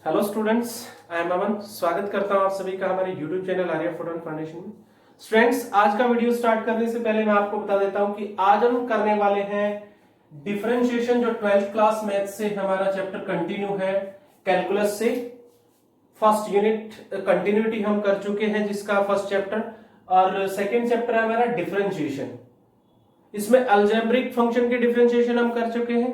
Hello students, I am अमन। स्वागत करता हूं आप सभी का हमारे YouTube channel Arya photon foundation में। स्टूडेंट्स, आज का वीडियो स्टार्ट करने से पहले मैं आपको बता देता हूं कि आज हम करने वाले हैं डिफरेंशिएशन, जो 12th क्लास मैथ से हमारा चैप्टर कंटिन्यू है। कैलकुलस से फर्स्ट यूनिट कंटिन्यूटी हम कर चुके हैं, जिसका फर्स्ट चैप्टर, और सेकेंड चैप्टर है हमारा डिफरेंशिएशन। इसमें अलजेब्रिक फंक्शन के डिफरेंशिएशन हम कर चुके हैं,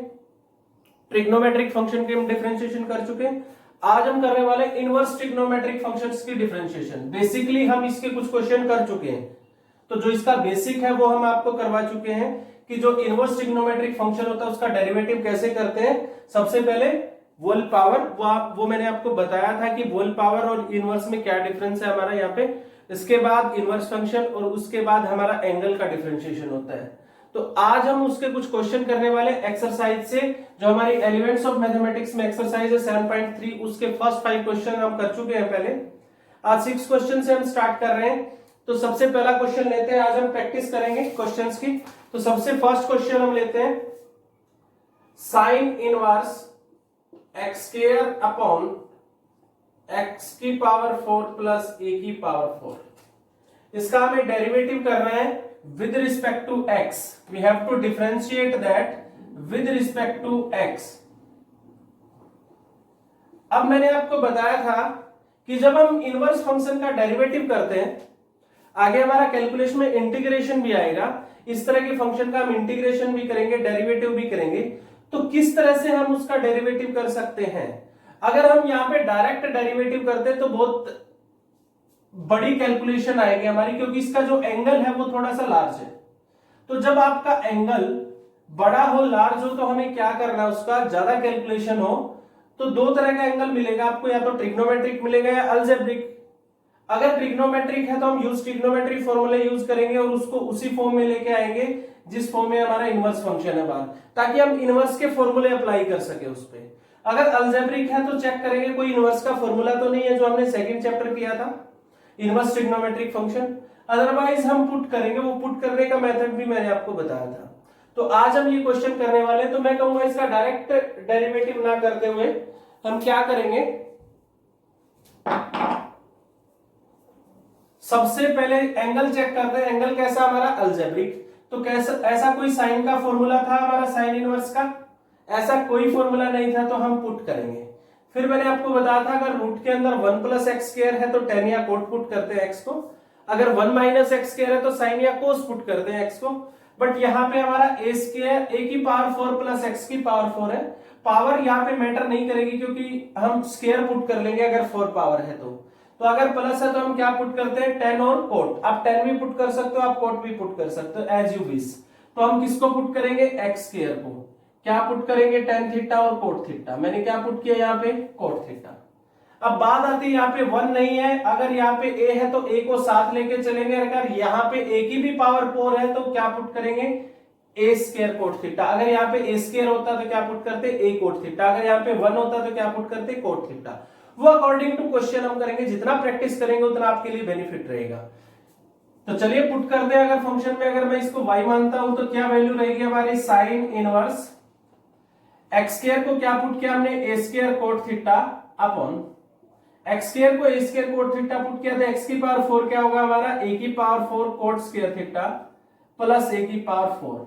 ट्रिग्नोमेट्रिक फंक्शन के हम डिफरेंशिएशन कर चुके हैं। आज हम करने वाले इनवर्स ट्रिग्नोमेट्रिक फंक्शंस की डिफरेंशिएशन। बेसिकली हम इसके कुछ क्वेश्चन कर चुके हैं, तो जो इसका बेसिक है वो हम आपको करवा चुके हैं कि जो इनवर्स ट्रिग्नोमेट्रिक फंक्शन होता है उसका डेरिवेटिव कैसे करते हैं। सबसे पहले वोल पावर, वो मैंने आपको बताया था कि वोल पावर और इनवर्स में क्या डिफरेंस है हमारा यहाँ पे। इसके बाद इनवर्स फंक्शन और उसके बाद हमारा एंगल का डिफरेंशिएशन होता है। तो आज हम उसके कुछ क्वेश्चन करने वाले एक्सरसाइज से, जो हमारी एलिमेंट्स ऑफ मैथमेटिक्स में एक्सरसाइज है 7.3, उसके फर्स्ट 5 क्वेश्चन हम कर चुके हैं पहले। आज 6 क्वेश्चन से हम स्टार्ट कर रहे हैं। तो सबसे पहला क्वेश्चन लेते हैं, आज हम प्रैक्टिस करेंगे क्वेश्चंस की। तो सबसे फर्स्ट क्वेश्चन हम लेते हैं, sign inverse x square upon x की पावर 4 प्लस ए की पावर 4। इसका हमें डेरिवेटिव करना है with respect to x. We have to differentiate that with respect to x. अब मैंने आपको बताया था कि जब हम इनवर्स फंक्शन का डेरिवेटिव करते हैं, आगे हमारा कैलकुलेशन में इंटीग्रेशन भी आएगा। इस तरह के फंक्शन का हम इंटीग्रेशन भी करेंगे, डेरिवेटिव भी करेंगे। तो किस तरह से हम उसका डेरिवेटिव कर सकते हैं? अगर हम यहां पे डायरेक्ट डेरिवेटिव करते हैं तो बहुत बड़ी कैलकुलेशन आएगी हमारी, क्योंकि इसका जो एंगल है वो थोड़ा सा लार्ज है। तो जब आपका एंगल बड़ा हो, लार्ज हो, तो हमें क्या करना है, उसका ज्यादा कैलकुलेशन हो तो दो तरह का एंगल मिलेगा आपको, या तो ट्रिग्नोमेट्रिक मिलेगा या अलजेब्रिक। अगर ट्रिग्नोमेट्रिक है तो हम ट्रिग्नोमेट्रिक फॉर्मूले यूज करेंगे और उसको उसी फॉर्म में लेके आएंगे जिस फॉर्म में हमारा इनवर्स फंक्शन है बाहर, ताकि हम इनवर्स के फॉर्मूले अप्लाई कर सके उस पर। अगर अलजेब्रिक है तो चेक करेंगे कोई इनवर्स का फॉर्मूला तो नहीं है, जो हमने सेकंड चैप्टर किया था, इनवर्स ट्रिग्नोमेट्रिक फंक्शन। अदरवाइज हम पुट करेंगे, वो पुट करने का मेथड भी मैंने आपको बताया था। तो आज हम ये क्वेश्चन करने वाले हैं। तो मैं कहूंगा इसका डायरेक्ट डेरिवेटिव ना करते हुए हम क्या करेंगे, सबसे पहले एंगल चेक करते हैं। एंगल कैसा हमारा, अलजेब्रिक। तो कैसा, ऐसा कोई साइन का फॉर्मूला था हमारा, साइन इनवर्स का? ऐसा कोई फॉर्मूला नहीं था, तो हम पुट करेंगे। फिर मैंने आपको बताया था अगर रूट के अंदर 1 प्लस एक्स स्क्वायर है तो टेन या कोट पुट करते हैं एक्स को। अगर 1 माइनस एक्स स्क्वायर है तो साइन या कोस पुट करते हैं एक्स को। बट यहाँ पे हमारा ए स्क्वायर, ए की पावर 4 प्लस एक्स की पावर 4 है। पावर यहाँ पे मैटर नहीं करेगी, क्योंकि हम स्क्वायर पुट कर लेंगे अगर 4 पावर है तो अगर प्लस है तो हम क्या पुट करते हैं, 10 और कोट। आप 10 भी पुट कर सकते हो, आप कोट भी पुट कर सकते हो, एज यू विश। तो हम किसको पुट करेंगे, एक्स स्क्वायर को। क्या पुट करेंगे, टेन थीटा और कोट थीटा। मैंने क्या पुट किया यहाँ पे, कोट थीटा। अब बात आती है यहाँ पे 1 नहीं है, अगर यहाँ पे a है तो a को साथ लेके चलेंगे। अगर यहाँ पे a की भी पावर 4 है तो क्या पुट करेंगे, a स्क्वायर कोट थीटा। अगर यहाँ पे a स्क्वायर होता तो क्या पुट करते, a कोट थीटा। अगर यहाँ पे 1 होता तो क्या पुट करते, कोट थीटा। वो अकॉर्डिंग टू क्वेश्चन हम करेंगे। जितना प्रैक्टिस करेंगे उतना आपके लिए बेनिफिट रहेगा। तो चलिए पुट कर दे। अगर फंक्शन में अगर मैं इसको y मानता हूं तो क्या वैल्यू रहेगी हमारी, साइन इनवर्स एक्स स्क्वायर को क्या पुट किया हमने, A square cot theta upon X square को A square cot theta put किया, तो एक्स की पावर 4 क्या होगा हमारा, ए की power 4 cot square theta plus A की पावर 4।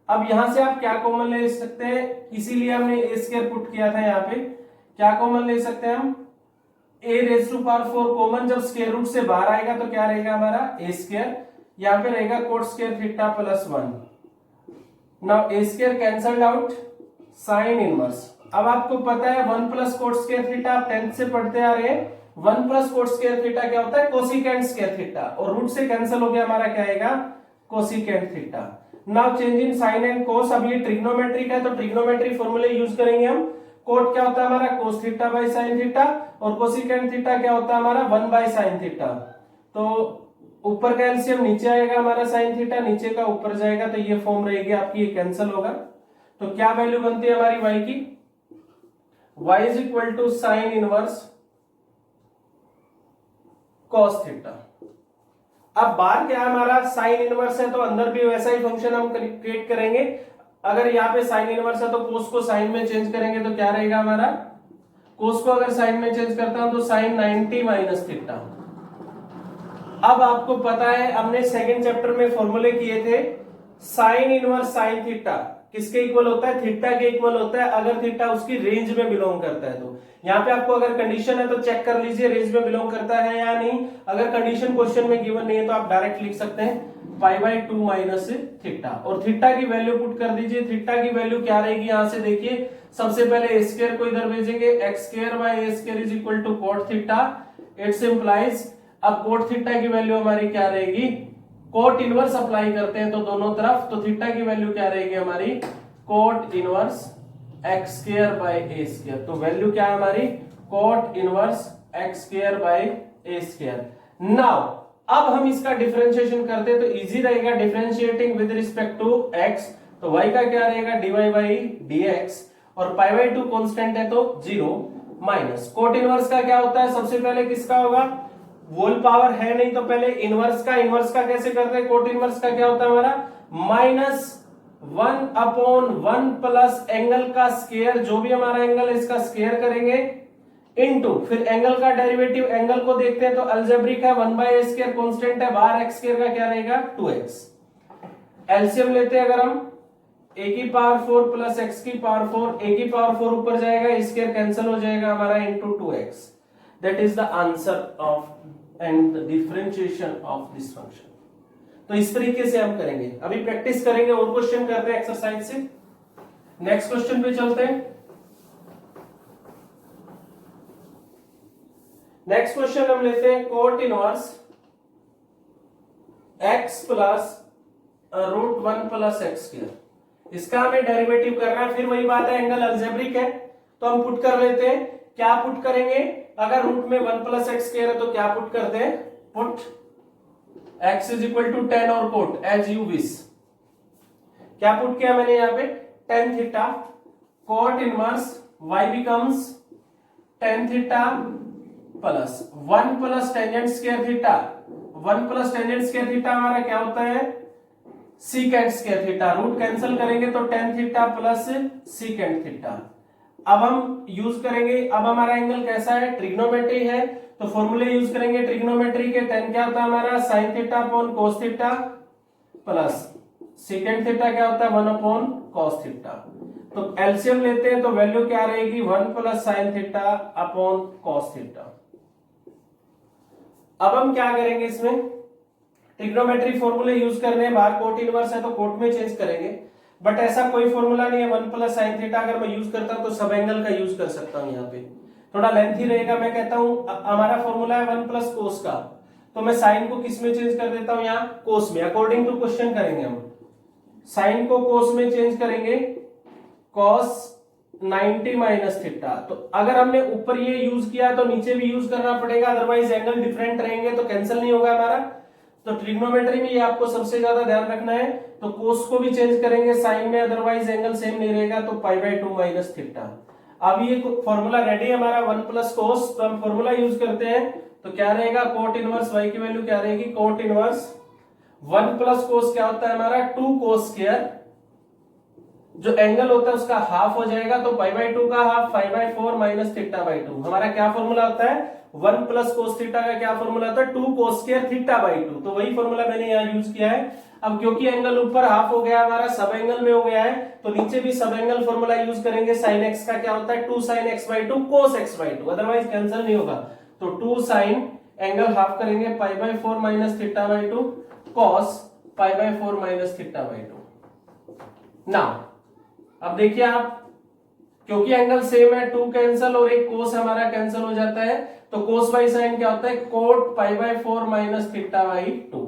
अब यहां से आप क्या कॉमन ले सकते हैं, इसीलिए हमने ए स्क्वायर पुट किया था। यहाँ पे क्या कॉमन ले सकते हैं हम, ए रेज टू पावर 4 कॉमन। जब स्क्वायर रूट से बाहर आएगा तो क्या रहेगा हमारा, ए स्क्वायर। यहाँ पे रहेगा cot square theta plus 1। Now A square cancelled out, sine inverse. अब आपको पता है 1 प्लस कोट स्क्वायर थीटा, आप 10th से पढ़ते आ रहे हैं। 1 प्लस कोट स्क्वायर थीटा क्या होता है, कोसिकेंट स्क्वायर थीटा। और रूट से कैंसिल हो गया, हमारा क्या आएगा, cosecant theta. Now change in sine and cos. अब ये ट्रिग्नोमेट्रिक है तो ट्रिग्नोमेट्रिक फॉर्मूले यूज करेंगे हम। कोट क्या होता है हमारा, cos theta by sine theta, और कोसिकेंट थीटा क्या होता है हमारा, 1 बाई साइन थीटा। तो ऊपर का एलसीएम नीचे आएगा हमारा, साइन थीटा नीचे का ऊपर जाएगा, तो ये फॉर्म रहेगी आपकी, ये कैंसिल होगा। तो क्या वैल्यू बनती है हमारी y की, y is equal to sine inverse cos theta. अब बार क्या हमारा साइन इनवर्स है तो अंदर भी वैसा ही फंक्शन हम क्रिएट करेंगे। अगर यहाँ पे साइन इनवर्स है तो कोस को साइन में चेंज करेंगे तो क्या रहेगा हमारा, कोस को अगर साइन में चेंज करता हूं तो साइन 90 माइनस थीटा। अब आपको पता है हमने सेकंड चैप्टर में फॉर्मूले किए थे, साइन इनवर्स साइन थीटा किसके इक्वल होता है, थीटा के इक्वल होता है अगर थीटा उसकी रेंज में बिलोंग करता है। तो यहाँ पे आपको अगर कंडीशन है तो चेक कर लीजिए रेंज में बिलोंग करता है या नहीं। अगर कंडीशन क्वेश्चन में गिवन नहीं है तो आप डायरेक्ट लिख सकते हैं π/2 माइनस थीटा, और थीटा की वैल्यू पुट कर दीजिए। थीटा की वैल्यू क्या रहेगी, यहां से देखिए सबसे पहले ए स्क्वायर को इधर भेजेंगे, x square by a square is equal to cot theta. It's implies, अब कोट थीटा की वैल्यू हमारी क्या रहेगी, कोट इनवर्स अप्लाई करते हैं तो दोनों तरफ, तो थीटा की वैल्यू क्या रहेगी हमारी, cot inverse x square by a square. तो वैल्यू क्या है हमारी, cot inverse x square by a square. Now अब हम इसका डिफरेंशिएशन करते हैं तो इजी रहेगा, differentiating with respect to x, तो y का क्या रहेगा dy बाई dx, और π/2 कांस्टेंट है तो 0 माइनस कोट इनवर्स का क्या होता है, सबसे पहले किसका होगा, होल पावर है नहीं तो पहले इनवर्स का कैसे करते हैं, कोट इनवर्स का क्या होता है हमारा -1/1 प्लस एंगल का स्क्वायर, जो भी हमारा एंगल है इसका स्क्वायर करेंगे, इनटू फिर एंगल का डेरिवेटिव, एंगल को देखते हैं तो अलजेब्रिक है 1/a² कांस्टेंट है, बाहर x² का क्या रहेगा 2x। एलसीएम लेते हैं अगर हम, a की पावर 4 प्लस x की पावर 4, a की पावर 4 ऊपर जाएगा, स्क्वायर कैंसिल हो जाएगा हमारा, into 2x। That is the answer of and the differentiation of this function. तो इस तरीके से हम करेंगे, अभी प्रैक्टिस करेंगे और क्वेश्चन करते हैं एक्सरसाइज से। नेक्स्ट क्वेश्चन पे चलते हैं। नेक्स्ट क्वेश्चन हम लेते हैं cot inverse x plus √1 plus x square. इसका हमें डेरिवेटिव करना है, फिर वही बात है एंगल अलजेब्रिक है तो हम पुट कर लेते हैं। क्या पुट करेंगे, अगर रूट में 1 प्लस एक्स स्क्वायर है तो क्या पुट करते हैं, put x is equal to 10 और कोट एज यू विश। क्या पुट किया मैंने यहाँ पे, tan theta, cot inverse y becomes tan theta plus 1 plus tangent square theta. 1 plus tangent square theta हमारा क्या होता है, secant square theta. Root cancel करेंगे तो tan theta plus secant theta. अब हम यूज करेंगे, अब हमारा एंगल कैसा है, ट्रिग्नोमेट्री है तो फॉर्मूले यूज करेंगे ट्रिग्नोमेट्री के। tan क्या होता है हमारा sin theta upon cos theta, plus secant theta क्या होता है 1 अपॉन cos थीटा। तो एलसीएम लेते हैं तो वैल्यू क्या रहेगी 1 plus sin theta upon cos theta. अब हम क्या करेंगे, इसमें ट्रिग्नोमेट्री फॉर्मूले यूज करने हैं, बाहर कोट इनवर्स है तो कोट में चेंज करेंगे, बट ऐसा कोई फॉर्मूला नहीं है 1 प्लस sin थीटा अगर मैं यूज करता हूं तो सब एंगल का यूज कर सकता हूं। यहाँ पे थोड़ा लेंथी रहेगा, मैं कहता हूं हमारा फॉर्मूला है 1 प्लस कोस का, तो मैं साइन को किस में चेंज कर देता हूं, यहाँ कोस में। अकॉर्डिंग टू क्वेश्चन करेंगे हम, साइन को कोस में चेंज करेंगे, cos 90 माइनस थीटा। तो अगर हमने ऊपर ये यूज किया तो नीचे भी यूज करना पड़ेगा, अदरवाइज एंगल डिफरेंट रहेंगे तो कैंसिल नहीं होगा हमारा। तो ट्रिग्नोमेट्री में ये आपको सबसे ज्यादा ध्यान रखना है। तो कोस को भी चेंज करेंगे साइन में, अदरवाइज एंगल सेम नहीं रहेगा, तो π/2 माइनस थीटा। अब ये फॉर्मूला रेडी है हमारा 1 प्लस कोस, तो हम फॉर्मूला यूज करते हैं तो क्या रहेगा, कोट इनवर्स y की वैल्यू क्या रहेगी, कोट इनवर्स 1 प्लस कोस क्या होता है हमारा 2 कोस स्क्वायर, जो एंगल होता है उसका हाफ हो जाएगा, तो π/2 का हाफ 5/4 माइनस थीटा बाई 2। हमारा क्या फॉर्मूला होता है 1 प्लस कोस थीटा का क्या फॉर्मूला होता है 2 कोस स्क्वायर थीटा बाई 2, तो वही फॉर्मूला मैंने यहाँ यूज किया है। अब क्योंकि एंगल ऊपर हाफ हो गया हमारा, सब एंगल में हो गया है, तो नीचे भी सब एंगल फॉर्मूला यूज करेंगे। sin x का क्या होता है 2 sin x by 2 cos x by 2, otherwise cancel नहीं होगा। तो 2 sin एंगल हाफ करेंगे π/4 minus theta by 2 cos π/4 minus theta by 2। Now अब देखिए आप, क्योंकि एंगल सेम है 2 कैंसिल और एक कोस हमारा कैंसिल हो जाता है, तो कोस बाई साइन क्या होता है कोट π/4 माइनस थीटा बाई 2।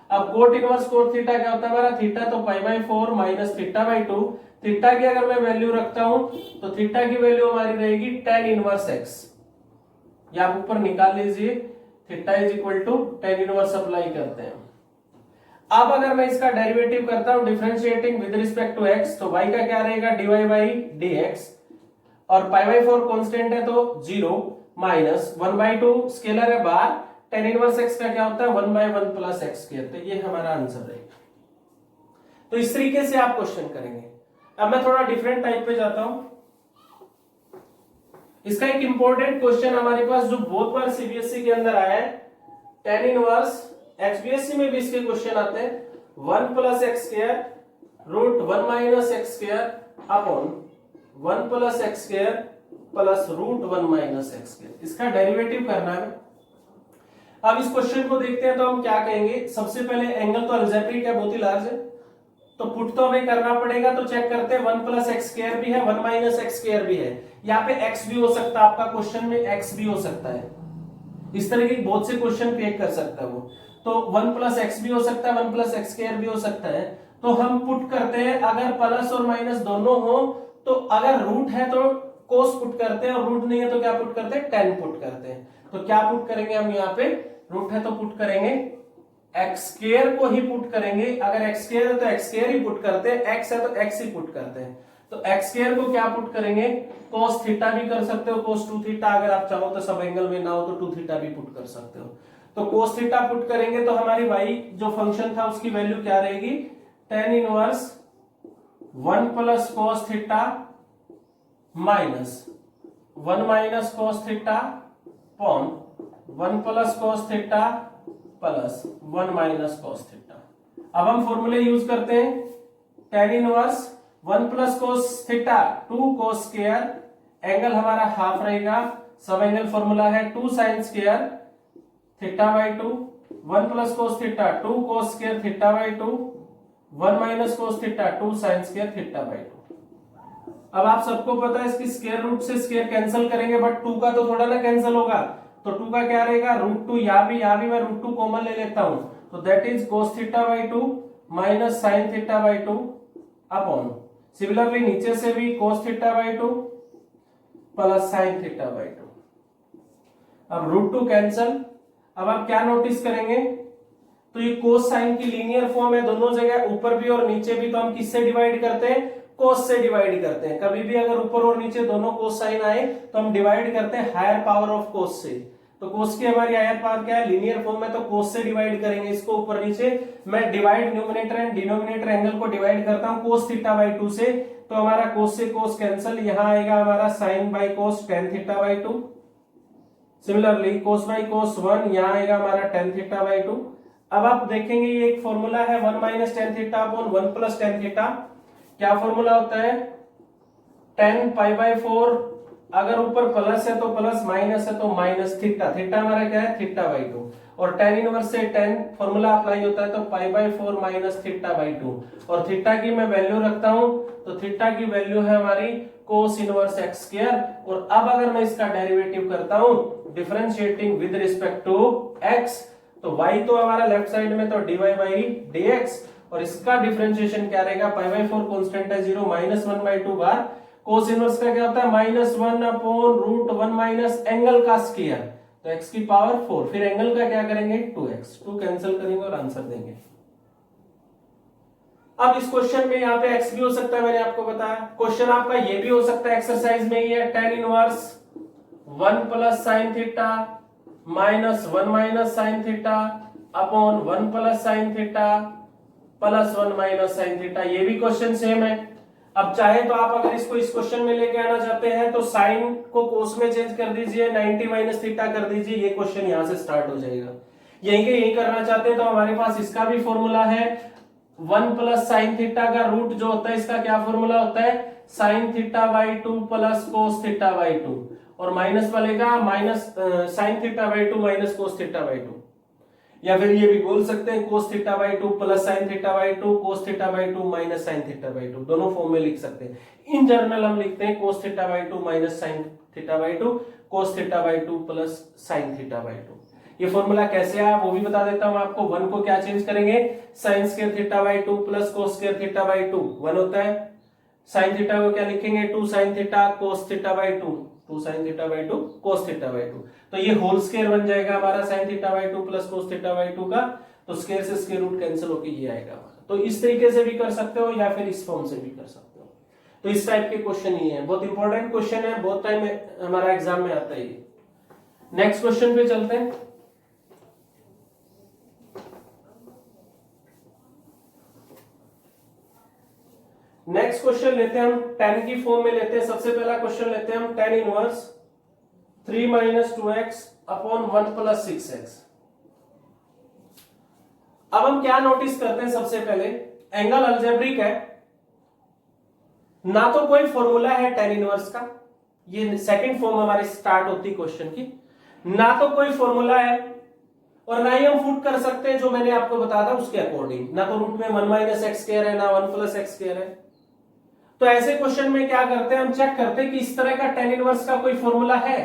अब कोट इनवर्स कोट थीटा क्या होता है हमारा, थीटा तो π/4 माइनस थीटा बाई 2। थीटा की अगर मैं वैल्यू रखता हूं तो थीटा की वैल्यू हमारी रहेगी tan इनवर्स x, या आप ऊपर निकाल लीजिए, theta is equal to tan inverse apply करते हैं। अब अगर मैं इसका डेरिवेटिव करता हूं differentiating with respect to x, तो y का क्या रहेगा dy बाई dx, और π/4 कांस्टेंट है तो 0 माइनस 1/2 स्केलर है बाहर, tan इनवर्स x का क्या होता है 1/1 प्लस एक्स स्क्वायर। तो ये हमारा आंसर रहेगा। तो इस तरीके से आप क्वेश्चन करेंगे। अब मैं थोड़ा डिफरेंट टाइप पे जाता हूं। इसका एक इंपॉर्टेंट क्वेश्चन हमारे पास जो बहुत बार सीबीएसई के अंदर आया है, tan इनवर्स, एचबीएससी में भी इसके क्वेश्चन आते हैं, 1 plus x square root 1 minus x square upon 1 plus x square plus root 1 minus x square, इसका डेरिवेटिव करना है। अब इस क्वेश्चन को देखते हैं तो हम क्या कहेंगे, सबसे पहले एंगल तो अलजेब्रिक है, बहुत ही लार्ज है, तो पुट तो हमें करना पड़ेगा, तो चेक करते हैं 1 प्लस एक्स स्क्वायर भी है, 1 माइनस एक्स स्क्वायर भी है, यहाँ पे x भी हो सकता है, आपका क्वेश्चन में x भी हो सकता है, इस तरह के बहुत से क्वेश्चन क्रिएट कर सकता है वो, तो 1 प्लस एक्स भी हो सकता है, 1 प्लस एक्स स्क्वायर भी हो सकता है, तो हम पुट करते हैं, अगर प्लस और माइनस दोनों हो तो अगर रूट है तो कोस पुट करते हैं, और रूट नहीं है तो क्या पुट करते हैं, टेन पुट करते हैं। तो क्या पुट करेंगे हम यहाँ पे, रूट है तो पुट करेंगे एक्स स्क्वायर को ही पुट करेंगे, अगर एक्स स्क्वायर है तो एक्स स्क्वायर ही पुट करते हैं, एक्स है तो एक्स ही पुट करते हैं, तो एक्स स्क्वायर को क्या पुट करेंगे, cos थीटा भी कर सकते हो, cos 2 थीटा, अगर आप चाहो तो सब एंगल में ना हो तो 2 थीटा भी पुट कर सकते हो, तो cos थीटा पुट करेंगे तो हमारी y जो फंक्शन था उसकी वैल्यू क्या रहेगी, tan inverse 1 plus cos theta minus 1 minus cos theta upon 1 plus cos theta plus 1 minus cos theta. अब हम फॉर्मूले यूज करते हैं, tan inverse 1 plus cos theta 2 cos square, angle हमारा हाफ रहेगा, सब एंगल फॉर्मूला है 2 sin square theta by 2, 1 plus cos theta 2 cos square theta by 2, 1 minus cos theta 2 sin square theta by 2। अब आप सबको पता है इसकी स्क्वायर रूट से स्क्वायर कैंसिल करेंगे, बट 2 का तो थोड़ा ना कैंसिल होगा, तो 2 का क्या रहेगा, √2, यहां भी मैं √2 कॉमन ले लेता हूं, तो that is cos theta by 2 minus sin theta by 2 upon, similarly नीचे से भी cos theta by 2 plus sin theta by 2। अब √2 कैंसिल, अब आप क्या नोटिस करेंगे, तो ये cos sin की लीनियर फॉर्म है, दोनों जगह ऊपर भी और नीचे भी, तो हम किससे डिवाइड करते हैं, cos से डिवाइड करते हैं, कभी भी अगर ऊपर और नीचे दोनों cos sin आए तो हम डिवाइड करते हैं हायर पावर ऑफ cos से, तो cos की हमारी हायर पावर क्या है, लीनियर फॉर्म में, तो cos से डिवाइड करेंगे इसको ऊपर नीचे, मैं divide numerator and denominator angle को डिवाइड करता हूं cos थीटा बाई 2 से, तो हमारा cos से cos कैंसिल, यहां आएगा हमारा sin by cos tan theta by 2, similarly cos by cos 1, यहां आएगा हमारा tan थीटा बाई 2। अब आप देखेंगे ये एक फॉर्मूला है 1 minus tan theta upon 1 plus tan theta, क्या फॉर्मूला होता है, tan पाई बाई 4, अगर ऊपर प्लस है तो प्लस, माइनस है तो माइनस, थीटा, थीटा हमारा क्या है, थीटा बाई 2, और tan इनवर्स से tan फॉर्मूला अप्लाई होता है तो pi by 4 minus theta by 2, और थीटा की मैं वैल्यू रखता हूं, तो थीटा की वैल्यू है हमारी cos इनवर्स x स्क्वायर, और अब अगर मैं इसका डेरिवेटिव करता हूं differentiating with respect to x, तो y तो हमारा लेफ्ट साइड में तो dy बाई dx, और इसका डिफरेंशिएशन क्या रहेगा, पाई बाई 4 कांस्टेंट है 0, minus 1 by 2 bar cos inverse का क्या होता है, माइनस 1 अपॉन √1 माइनस एंगल का स्क्वायर, तो x की पावर 4, फिर एंगल का क्या करेंगे 2x, 2 कैंसिल करेंगे और आंसर देंगे। अब इस क्वेश्चन में यहाँ पे x भी हो सकता है, मैंने आपको बताया, क्वेश्चन आपका ये भी हो सकता है, एक्सरसाइज में ही है, tan inverse 1 plus sin theta minus 1 minus sin theta upon 1 plus sin theta plus 1 minus sin theta, ये भी क्वेश्चन सेम है। अब चाहे तो आप अगर इसको इस क्वेश्चन में लेके आना चाहते हैं तो साइन को कोस में चेंज कर दीजिए, 90 माइनस थीटा कर दीजिए, ये क्वेश्चन यहां से स्टार्ट हो जाएगा। यहीं के यही करना चाहते हैं तो हमारे पास इसका भी फॉर्मूला है, 1 प्लस साइन थीटा का रूट जो होता है इसका क्या फॉर्मूला होता है, sine theta by 2 plus cos theta by 2, और माइनस वाले का minus sine theta by 2 minus cos theta by 2, या फिर ये भी बोल सकते हैं cos theta by 2 plus sine theta by 2 cos theta by 2 minus sine theta by 2, दोनों फॉर्म में लिख सकते हैं। इन जनरल हम लिखते हैं cos theta by 2 minus sine theta by 2 cos theta by 2 plus sine theta by 2। ये formula कैसे आया वो भी बता देता हूं आपको। 1 को क्या चेंज करेंगे, sign square theta by 2 plus cos square theta by 2 1 होता है, साइन थीटा को क्या लिखेंगे 2 sine theta cos theta by 2, 2 sine theta by 2 cos theta by 2, तो ये होल स्क्वायर बन जाएगा हमारा sine theta by 2 plus cos theta by 2 का, तो स्क्वायर से स्क्वायर रूट कैंसिल होके ये आएगा। तो इस तरीके से भी कर सकते हो या फिर इस फॉर्म से भी कर सकते हो। तो इस टाइप के क्वेश्चन ही है, बहुत इंपॉर्टेंट क्वेश्चन है, बहुत टाइम हमारा एग्जाम में आता है ये। नेक्स्ट क्वेश्चन पे चलते हैं। नेक्स्ट क्वेश्चन लेते हैं हम tan की फॉर्म में लेते हैं। सबसे पहला क्वेश्चन लेते हैं हम tan inverse 3 minus 2x upon 1 plus 6x। अब हम क्या नोटिस करते हैं, सबसे पहले एंगल अलजेब्रिक है, ना तो कोई फॉर्मूला है tan इनवर्स का, ये सेकंड फॉर्म हमारी स्टार्ट होती क्वेश्चन की, ना तो कोई फॉर्मूला है और ना ही हम पुट कर सकते हैं जो मैंने आपको बताया था उसके अकॉर्डिंग, ना तो रूट में 1 माइनस एक्स स्क्वायर है ना 1 प्लस एक्स स्क्वायर है। तो ऐसे क्वेश्चन में क्या करते हैं, हम चेक करते हैं कि इस तरह का tan इनवर्स का कोई फॉर्मूला है।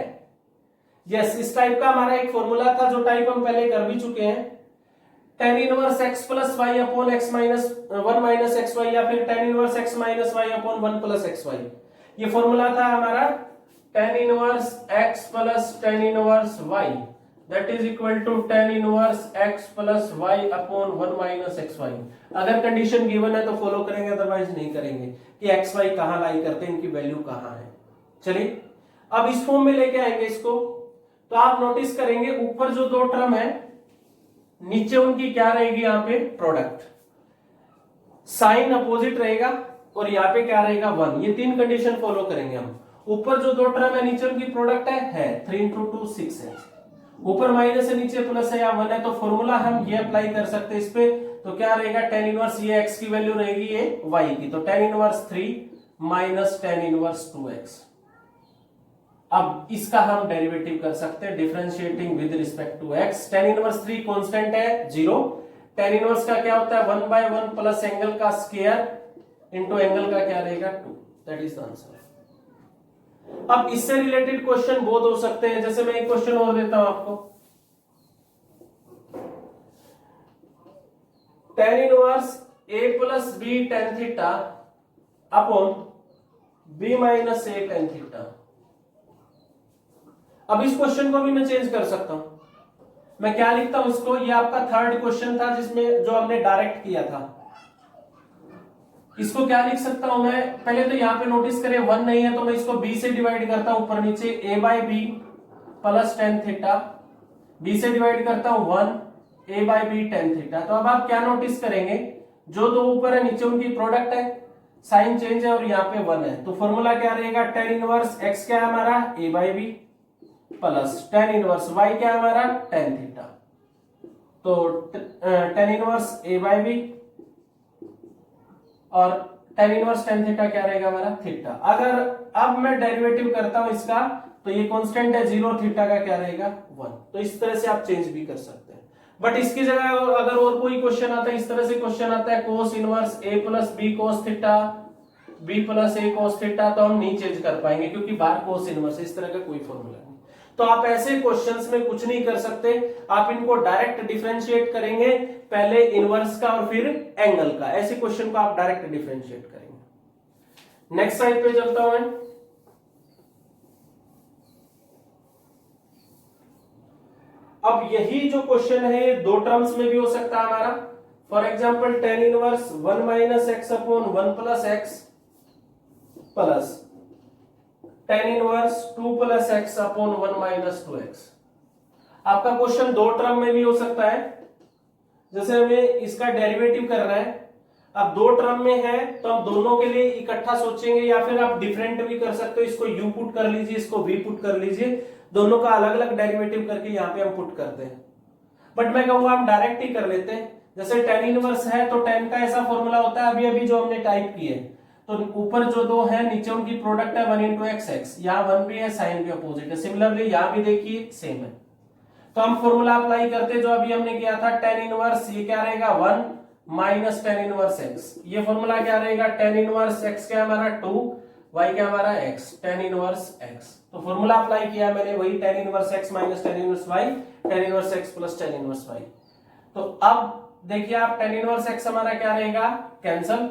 यस, इस टाइप का हमारा एक फॉर्मूला था जो टाइप हम पहले कर भी चुके हैं, tan inverse x plus y upon x minus 1 minus x y, या फिर tan inverse x minus y upon 1 plus x y. ये फॉर्मूला था हमारा tan inverse x plus tan inverse y that is equal to tan inverse x plus y upon 1 minus x y. अगर condition given है तो follow करेंगे, otherwise नहीं करेंगे कि एक्स वाई कहां लाई करते हैं, इनकी वैल्यू कहां है। चलिए अब इस फॉर्म में लेके आएंगे इसको, तो आप नोटिस करेंगे ऊपर जो दो टर्म है नीचे उनकी क्या रहेगी, यहाँ पे प्रोडक्ट, साइन अपोजिट रहेगा और यहाँ पे क्या रहेगा 1। ये तीन कंडीशन फॉलो करेंगे हम। ऊपर जो दो टर्म है नीचे उनकी प्रोडक्ट है 3 इंटू 2 6 है, ऊपर माइनस है नीचे प्लस है या 1 है, तो फॉर्मूला हम ये अप्लाई कर सकते हैं इस पे। तो क्या रहेगा, tan इनवर्स ये x की वैल्यू रहेगी ये y की, तो tan inverse 3 minus tan inverse 2x। अब इसका हम डेरिवेटिव कर सकते हैं differentiating with respect to x। tan inverse 3 constant है 0, tan इनवर्स का क्या होता है 1 by 1 प्लस एंगल का स्क्वायर इनटू एंगल का क्या रहेगा 2, दैट इज द आंसर। अब इससे रिलेटेड क्वेश्चन बहुत हो सकते हैं, जैसे मैं एक क्वेश्चन और देता हूं आपको, tan inverse a plus b tan theta upon b minus a tan theta. अब इस क्वेश्चन को भी मैं चेंज कर सकता हूं, मैं क्या लिखता हूं इसको, ये आपका थर्ड क्वेश्चन था जिसमें जो हमने डायरेक्ट किया था, इसको क्या लिख सकता हूं मैं, पहले तो यहां पे नोटिस करें 1 नहीं है तो मैं इसको b से डिवाइड करता हूं, ऊपर नीचे a by b plus tan theta, b से डिवाइड करता हूं 1 a by b tan theta. तो अब आप क्या नोटिस करेंगे, जो दो ऊपर है नीचे उनकी प्रोडक्ट है, साइन चेंज है और यहाँ पे 1 है, तो फॉर्मूला क्या रहेगा, tan इनवर्स x क्या है हमारा a by b plus tan inverse y क्या है हमारा tan थीटा। तो tan inverse a by b और tan इनवर्स tan थीटा क्या रहेगा हमारा थीटा। अगर अब मैं डेरिवेटिव करता हूं इसका, तो ये कांस्टेंट है 0, थीटा का क्या रहेगा 1। तो इस तरह से आप चेंज भी कर सकते हैं, बट इसकी जगह अगर और कोई क्वेश्चन आता है, इस तरह से क्वेश्चन आता है cos inverse a plus b cos theta b plus a cos theta, तो हम नहीं चेंज कर पाएंगे क्योंकि बाहर cos इनवर्स, इस तरह का कोई फॉर्मूला नहीं। तो आप ऐसे क्वेश्चंस में कुछ नहीं कर सकते, आप इनको डायरेक्ट डिफरेंशिएट करेंगे, पहले इनवर्स का और फिर एंगल का, ऐसे क्वेश्चन को आप डायरेक्ट डिफरेंशिएट करेंगे। नेक्स्ट साइड पे चलता हूं मैं, अब यही जो क्वेश्चन है ये दो टर्म्स में भी हो सकता है हमारा। For example tan inverse 1 minus x upon 1 plus x plus tan inverse 2 plus x upon 1 minus 2x। आपका क्वेश्चन दो टर्म में भी हो सकता है, जैसे हमें इसका डेरिवेटिव करना है, अब दो टर्म में है तो हम दोनों के लिए इकट्ठा सोचेंगे, या फिर आप डिफरेंट भी कर सकते हो, इसको u पुट कर लीजिए, इसको v पुट कर लीजिए, दोनों का अलग अलग डेरिवेटिव करके यहाँ पे हम पुट करते हैं। बट मैं कहूंगा हम डायरेक्ट ही कर लेते हैं, जैसे tan इनवर्स है तो tan का ऐसा फॉर्मूला होता है, अभी अभी जो हमने टाइप किए, तो ऊपर जो दो है नीचे उनकी प्रोडक्ट है 1 इंटू एक्स एक्स, यहाँ 1 भी है साइन भी अपोजिट है, सिमिलरली यहाँ भी देखिए सेम है। तो हम फॉर्मूला अप्लाई करते जो अभी हमने किया था, tan इनवर्स ये क्या रहेगा 1 माइनस tan इनवर्स x, ये फॉर्मूला क्या रहेगा tan इनवर्स x क्या हमारा 2, y क्या हमारा x, tan इनवर्स x। तो फॉर्मूला अप्लाई किया मैंने वही tan inverse x minus tan inverse y, tan inverse x plus tan inverse y। तो अब देखिए आप tan इनवर्स x हमारा क्या रहेगा कैंसल।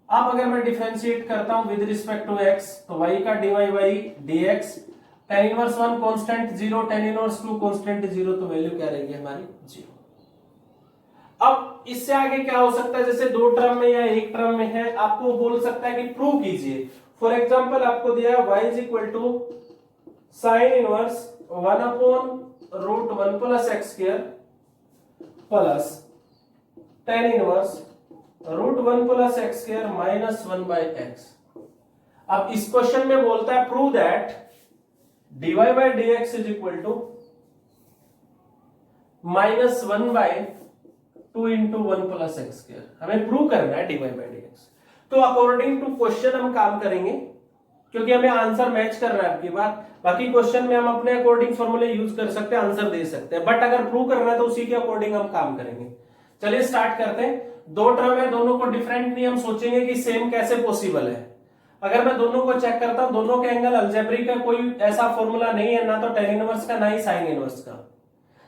अब अगर मैं डिफरेंशिएट करता हूं विद रिस्पेक्ट टू x, तो y का dy by dx, tan inverse 1 constant 0, tan inverse 2 constant 0, तो वैल्यू क्या रहेगी हमारी 0। अब इससे आगे क्या हो सकता है, जैसे दो टर्म में या एक टर्म में है, आपको बोल सकता है कि प्रूव कीजिए। फॉर एग्जांपल आपको दिया y is equal to sine inverse 1 upon root 1 plus x square plus tan inverse root 1 plus x square minus 1 by x. अब इस क्वेश्चन में बोलता है prove that dy by d x is equal to -1/2 into 1 plus x square. हमें prove करना है dy by d x. तो according to question हम काम करेंगे, क्योंकि हमें आंसर मैच कर रहा है आपकी बात। बाकी क्वेश्चन में हम अपने अकॉर्डिंग फॉर्मूले यूज कर सकते हैं, आंसर दे सकते हैं, बट अगर प्रूव करना है तो उसी के अकॉर्डिंग हम काम करेंगे। चलिए स्टार्ट करते हैं। दो टर्म है, दोनों को डिफरेंट नहीं हम सोचेंगे कि सेम कैसे पॉसिबल है। अगर मैं दोनों को चेक करता हूं, दोनों के एंगल अलजेब्रिक है, कोई ऐसा फॉर्मूला नहीं है, ना तो tan इनवर्स का ना ही sin इनवर्स का।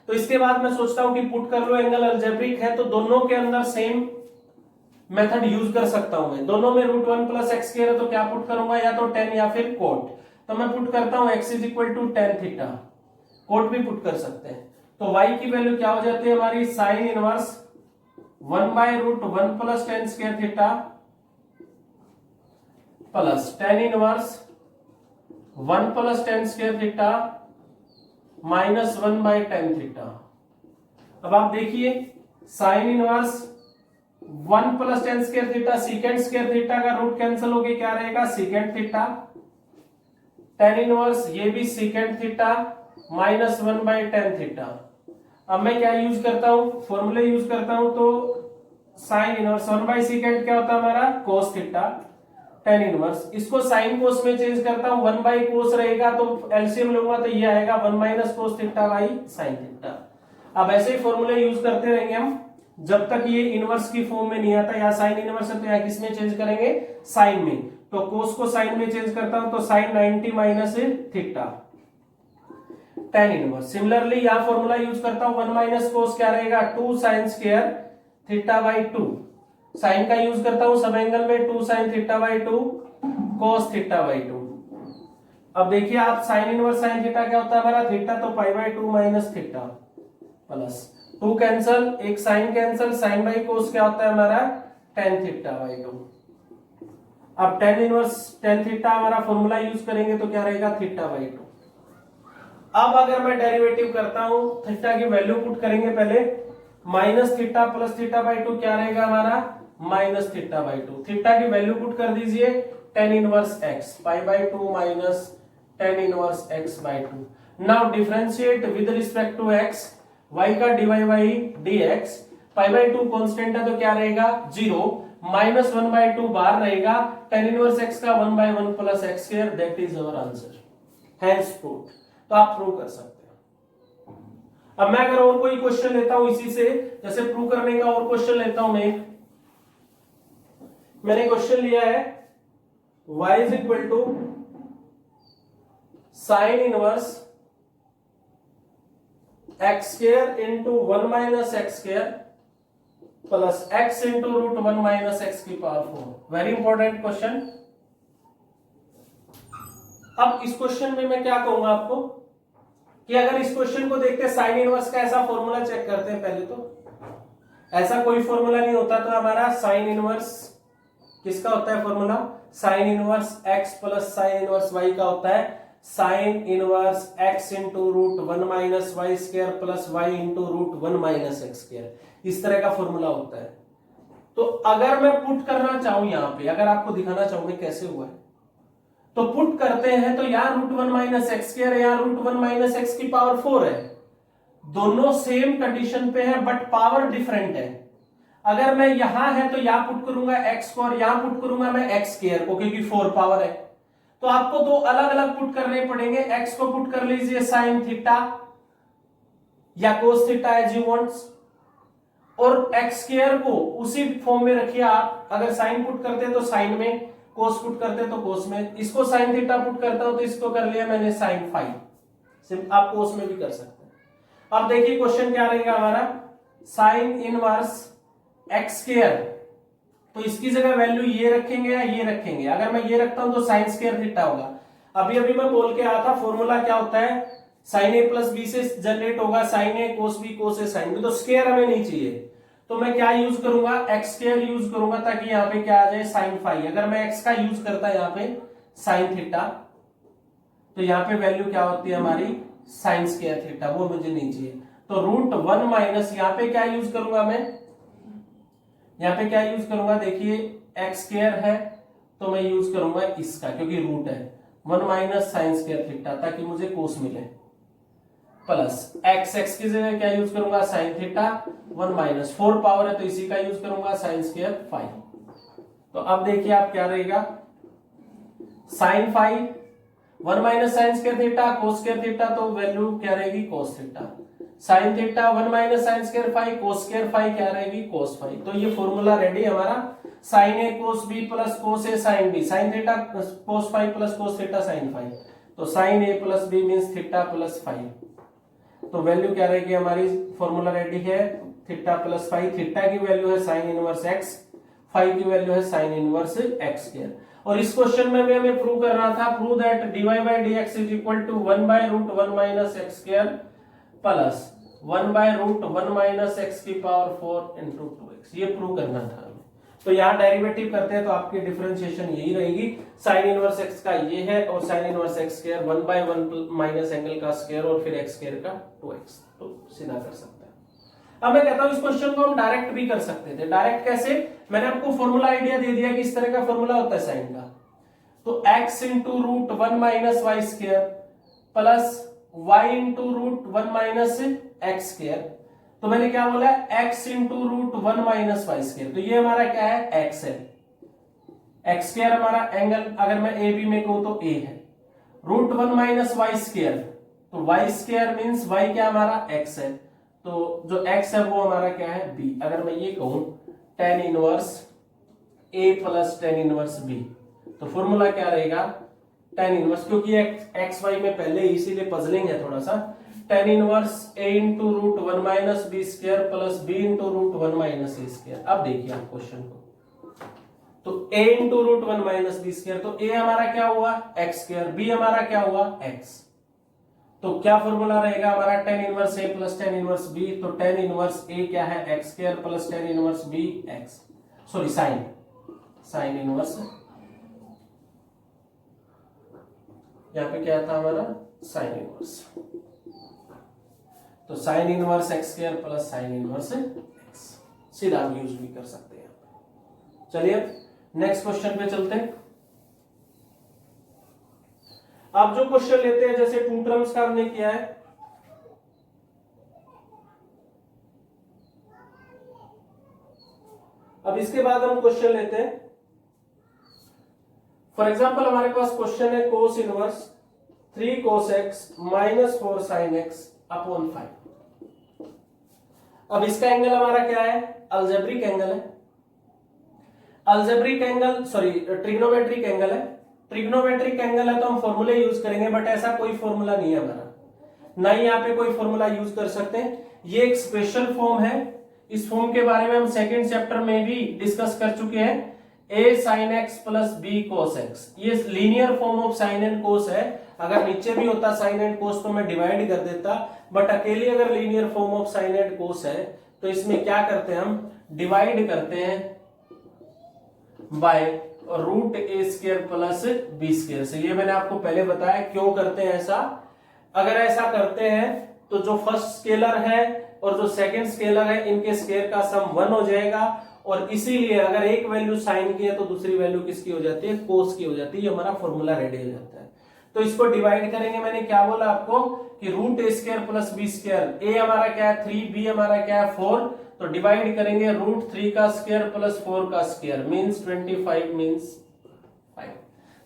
तो इसके बाद मैं सोचता हूं कि पुट कर लो, एंगल अलजेब्रिक है तो दोनों के अंदर सेम मेथड यूज कर सकता हूं मैं। दोनों में √1 प्लस एक्स स्क्वायर है तो क्या पुट करूंगा, या तो tan या फिर cot। तो मैं पुट करता हूं x is equal to tan theta, cot भी पुट कर सकते हैं। तो y की वैल्यू क्या हो जाती है हमारी, sin inverse 1/√1 plus tan square theta plus tan inverse 1 plus tan square theta minus 1/tan theta. अब आप देखिए sin inverse 1 plus tan square theta, secant square theta का रूट कैंसिल होके क्या रहेगा, सीकेंड थीटा। tan इनवर्स ये भी secant theta minus 1/tan theta. अब मैं क्या यूज करता हूं, फॉर्मूले यूज करता हूं। तो साइन इनवर्स 1/सीकेंड क्या होता है हमारा, cos थीटा। tan इनवर्स इसको साइन कोस में चेंज करता हूं, 1/cos रहेगा तो एलसीएम लूंगा तो ये आएगा 1 - cos theta by sin theta. अब ऐसे ही फॉर्मूले यूज करते रहेंगे हम जब तक ये इनवर्स की फॉर्म में नहीं आता। या साइन इनवर्स है तो यहाँ किस में चेंज करेंगे, साइन में। तो कोस को साइन में चेंज करता हूं तो sine 90 minus theta tan inverse. Similarly यहाँ फॉर्मूला यूज करता हूं, 1 - cos क्या रहेगा, 2 sin square theta by 2। Sine का यूज करता हूं सब एंगल में, 2 sin theta by 2 cos theta by 2। अब देखिए आप साइन इनवर्स साइन थीटा क्या होता है हमारा, थीटा तो π/2 माइनस थीटा प्लस 2 कैंसल, एक sine cancel, sine by cos क्या होता है हमारा tan थीटा बाई 2। अब tan इनवर्स tan थीटा हमारा फॉर्मूला यूज करेंगे तो क्या रहेगा, थीटा बाई 2। अब अगर मैं डेरिवेटिव करता हूं, थीटा की वैल्यू पुट करेंगे पहले, minus theta plus theta by 2 क्या रहेगा हमारा, माइनस थीटा बाई 2। थीटा की वैल्यू पुट कर दीजिए, tan inverse x π/2 minus tan inverse x by 2। Now differentiate with respect to x, y का dy बाई dx, π/2 कांस्टेंट है तो क्या रहेगा 0, माइनस 1/2 बाहर रहेगा, tan इनवर्स x का 1/1 plus x square, that is our answer, hence proved. तो आप प्रूव कर सकते हैं। अब मैं अगर और कोई क्वेश्चन लेता हूं इसी से, जैसे प्रूव करने का और क्वेश्चन लेता हूं मैंने क्वेश्चन लिया है y is equal to sine inverse x square into 1 minus x square plus x into √1 minus x की पावर 4। Very important question. अब इस क्वेश्चन में मैं क्या कहूंगा आपको कि अगर इस क्वेश्चन को देखते साइन इनवर्स का ऐसा फॉर्मूला चेक करते हैं पहले। तो ऐसा कोई फॉर्मूला नहीं होता, तो हमारा साइन इनवर्स किसका होता है formula, sine inverse x plus sine inverse y का होता है sine inverse x into √1 minus y square plus y into √1 minus x square. इस तरह का फॉर्मूला होता है। तो अगर मैं पुट करना चाहूं यहां पे, अगर आपको दिखाना चाहूंगा कैसे हुआ है, तो पुट करते हैं तो यहाँ √1 माइनस एक्स स्क्वायर है, यहाँ √1 माइनस एक्स की पावर 4 है। दोनों सेम कंडीशन पे है बट पावर डिफरेंट है। अगर मैं यहां है तो यहां पुट करूंगा x को और यहां पुट करूंगा मैं x स्क्वायर को, क्योंकि 4 पावर है। तो आपको दो अलग अलग पुट करने पड़ेंगे। x को पुट कर लीजिए साइन थीटा या cos theta as you wants, और x स्क्वायर को उसी फॉर्म में रखिए आप। अगर साइन पुट करते तो साइन में, कोस पुट करते तो कोस में। इसको साइन थीटा पुट करता हूं तो इसको कर लिया मैंने साइन फाई। सिर्फ आप कोस में भी कर सकते हैं। अब देखिए क्वेश्चन क्या रहेगा हमारा, साइन इनवर्स एक्स स्क्वायर, तो इसकी जगह वैल्यू ये रखेंगे या ये रखेंगे। अगर मैं ये रखता हूं तो साइन स्क्वायर थीटा होगा। अभी मैं बोल के आया था फॉर्मूला क्या होता है, साइन ए प्लस बी से जनरेट होगा sign A cos B cos A sine B. तो स्क्वायर हमें नहीं चाहिए, तो मैं क्या यूज करूंगा, एक्स स्क्वायर यूज करूंगा, ताकि यहाँ पे क्या आ जाए साइन फाई। अगर मैं एक्स का यूज करता यहाँ पे साइन थीटा, तो यहाँ पे वैल्यू क्या होती है हमारी साइन स्क्वायर थीटा, वो मुझे नहीं चाहिए। तो √1 माइनस यहाँ पे क्या यूज करूंगा मैं, यहाँ पे क्या यूज करूंगा, देखिए एक्स स्क्वायर है तो मैं यूज करूंगा इसका क्योंकि रूट है, 1 माइनस साइन स्क्वायर थीटा ताकि मुझे कोस मिले, प्लस एक्स की जगह क्या यूज करूंगा साइन थीटा, 1 माइनस 4 पावर है तो इसी का यूज करूंगा साइन स्क्वायर फाइव। तो अब देखिए आप क्या रहेगा, sine five 1 minus sine square theta cos square theta, तो वैल्यू क्या रहेगी cos theta, sine theta 1 minus sine square five cos square five क्या रहेगी कोस फाइव। तो ये फॉर्मूला रेडी हमारा, sine A cos B plus cos A sine B, sine theta cos five plus cos theta sine five, तो sine A plus B means theta plus five. तो value क्या रहेगी हमारी, formula ready है theta plus five, theta की value है sine inverse x, five की value है साइन इनवर्स एक्स स्क्वायर। और इस क्वेश्चन में भी हमें प्रूव करना था, prove that dy by dx is equal to 1 by root 1 minus x square plus 1 by root 1 minus x की पावर 4 इंटू 2x, ये प्रूव करना था हमें। तो यहाँ डेरिवेटिव करते हैं तो आपकी डिफरेंशिएशन यही रहेगी, साइन इनवर्स एक्स का ये है और sine inverse x square 1 by 1 minus angle का स्क्वायर और फिर एक्स स्क्वायर का 2x, तो सीधा कर सकते हैं। अब मैं कहता हूं इस क्वेश्चन को हम डायरेक्ट भी कर सकते थे। डायरेक्ट कैसे, मैंने आपको फॉर्मूला आइडिया दे दिया कि इस तरह का फॉर्मूला होता है साइन का, तो x into root 1 minus y square plus y into root 1 minus x square, तो मैंने क्या बोला x into root 1 minus y square, तो ये हमारा क्या है x है, एक्स स्क्वायर हमारा एंगल अगर मैं ए बी में कहूं तो a है, रूट 1 माइनस वाई स्क्वायर, तो वाई स्क्वायर मीन्स वाई क्या हमारा x है, तो जो x है वो हमारा क्या है b। अगर मैं ये कहूं tan inverse a plus tan inverse b, तो फॉर्मूला क्या रहेगा tan इनवर्स, क्योंकि एक्स वाई में पहले इसीलिए पजलिंग है थोड़ा सा, tan inverse a into root 1 minus b square plus b into root 1 minus a square. अब देखिए आप क्वेश्चन को, तो a into root 1 minus b square, तो a हमारा क्या हुआ एक्स स्क्वायर, b हमारा क्या हुआ x, तो क्या फॉर्मूला रहेगा हमारा tan inverse a plus tan inverse b, तो tan इनवर्स a क्या है x square plus tan inverse b x, sorry sine inverse, यहाँ पे क्या था हमारा साइन इनवर्स, तो sign inverse x square plus sine inverse x, सीधा हम यूज भी कर सकते हैं। चलिए अब नेक्स्ट क्वेश्चन पे चलते हैं। आप जो क्वेश्चन लेते हैं जैसे टू टर्म्स का हमने किया है, अब इसके बाद हम क्वेश्चन लेते हैं, फॉर एग्जाम्पल हमारे पास क्वेश्चन है cos inverse 3 cos x minus 4 sin x upon 5। अब इसका एंगल हमारा क्या है, अलजेब्रिक एंगल है, algebraic angle sorry trigonometric angle है, ट्रिग्नोमेट्रिक एंगल है तो हम फॉर्मूले यूज करेंगे, बट ऐसा कोई फॉर्मूला नहीं है हमारा, ना ही यहाँ पे कोई फॉर्मूला यूज कर सकते हैं, ये एक स्पेशल फॉर्म है, इस फॉर्म के बारे में हम सेकंड चैप्टर में भी डिस्कस कर चुके हैं, a sin x plus b cos x, ये linear form of sine and कोस है, अगर नीचे भी होता साइन एंड कोस तो मैं डिवाइड कर देता, बट अकेली अगर linear form of sine and कोस है तो इसमें क्या करते हैं हम डिवाइड करते हैं by root a square plus b square से। ये मैंने आपको पहले बताया क्यों करते हैं ऐसा, अगर ऐसा करते हैं तो जो फर्स्ट स्केलर है और जो सेकंड स्केलर है इनके स्क्वायर का सम 1 हो जाएगा, और इसीलिए अगर एक वैल्यू साइन की है तो दूसरी वैल्यू किसकी हो जाती है कोस की हो जाती है, ये हमारा फॉर्मूला रेडी हो जाता है। तो इसको डिवाइड करेंगे, मैंने क्या बोला आपको कि root a square plus b square, ए हमारा क्या है 3, बी हमारा क्या है 4, तो डिवाइड करेंगे रूट 3 का स्क्वायर प्लस 4 का स्क्वायर मींस 25 मींस 5,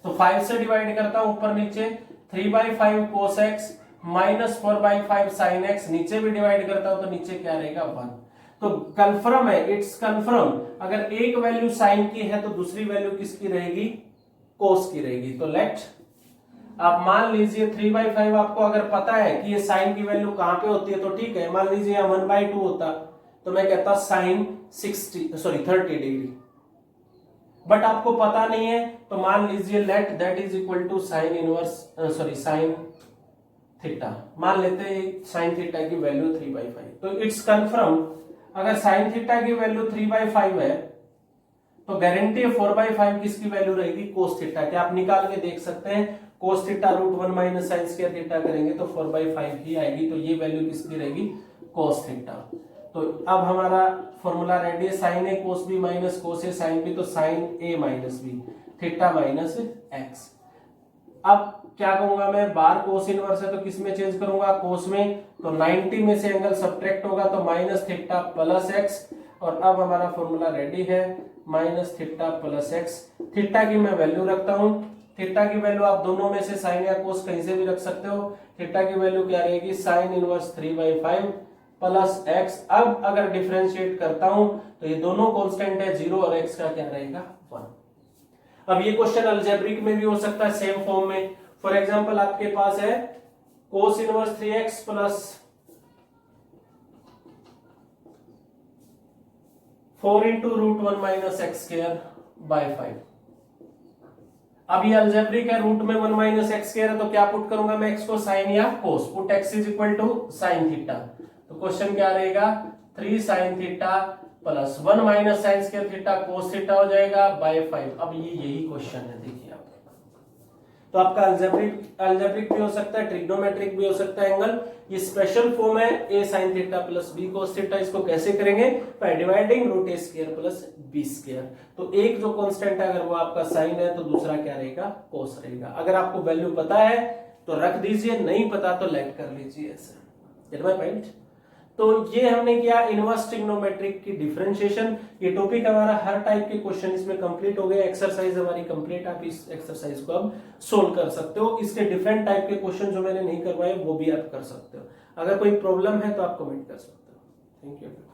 तो 5 से डिवाइड करता हूं ऊपर नीचे, 3/5 cos x minus 4/5 sin x, नीचे भी डिवाइड करता हूं तो नीचे क्या रहेगा 1। तो कंफर्म है, इट्स कंफर्म, अगर एक वैल्यू साइन की है तो दूसरी वैल्यू किसकी रहेगी कोस की रहेगी। तो लेट आप मान लीजिए 3/5 आपको अगर पता है कि ये साइन की वैल्यू कहां पे होती है तो ठीक है, मान लीजिए यहाँ 1/2 होता तो मैं कहता साइन 30 डिग्री, बट आपको पता नहीं है तो मान लीजिए let that is equal to sine inverse sine theta, मान लेते हैं साइन थीटा की वैल्यू 3/5, तो इट्स कंफर्म अगर साइन थीटा की वैल्यू 3/5 है तो गारंटी है 4/5 किसकी वैल्यू रहेगी कोस थीटा की, आप निकाल के देख सकते हैं, cos theta root 1 minus sine square theta करेंगे तो 4/5 ही आएगी, तो ये वैल्यू किसकी रहेगी कोस थीटा। तो अब हमारा फॉर्मूला रेडी है, sine A cos B minus cos A sine B, तो sine A minus B theta minus X, अब क्या कहूंगा मैं, बार कोस इनवर्स है तो किस में चेंज करूंगा, कोस में। तो 90 में से एंगल सब्ट्रैक्ट होगा तो माइनस थीटा प्लस एक्स, और अब हमारा फॉर्मूला रेडी है, minus theta plus x. Theta की मैं वैल्यू रखता हूं, थीटा की वैल्यू आप दोनों में से साइन या कोस कहीं से भी रख सकते हो। थीटा की वैल्यू क्या रहेगी, साइन इनवर्स 3/5 प्लस एक्स। अब अगर डिफरेंशिएट करता हूं तो ये दोनों कांस्टेंट है 0 और एक्स का क्या रहेगा 1। अब ये क्वेश्चन अलजेब्रिक में भी हो सकता है सेम फॉर्म में। फॉर एग्जांपल आपके पास है cos inverse 3x plus 4 into root 1 minus x square by 5। अब ये अलजेब्रिक है, रूट में 1 माइनस एक्स स्क्वायर है तो क्या पुट करूंगा मैं, एक्स को साइन या cos. Put X is equal to sine theta, तो क्वेश्चन क्या रहेगा 3 sine theta plus 1 minus sine square theta cos theta हो जाएगा बाय 5। अब ये यही क्वेश्चन है, देखिए आप। तो आपका अलजेब्रिक भी हो सकता है, ट्रिग्नोमेट्रिक भी हो सकता है एंगल। ये स्पेशल फॉर्म है a sin theta plus b cos theta. इसको कैसे करेंगे, by dividing root a square plus b square. तो एक जो कांस्टेंट है अगर वो आपका साइन है तो दूसरा क्या रहेगा, कोस रहेगा। अगर आपको वैल्यू पता है तो रख दीजिए, नहीं पता तो लेट कर लीजिए ऐसे। Gate my point. तो ये हमने किया इनवर्स ट्रिग्नोमेट्रिक की डिफरेंशिएशन। ये टॉपिक हमारा हर टाइप के क्वेश्चन इसमें कंप्लीट हो गए। एक्सरसाइज हमारी कंप्लीट, आप इस एक्सरसाइज को अब सोल्व कर सकते हो। इसके डिफरेंट टाइप के क्वेश्चन जो मैंने नहीं करवाए वो भी आप कर सकते हो। अगर कोई प्रॉब्लम है तो आप कमेंट कर सकते हो। Thank you.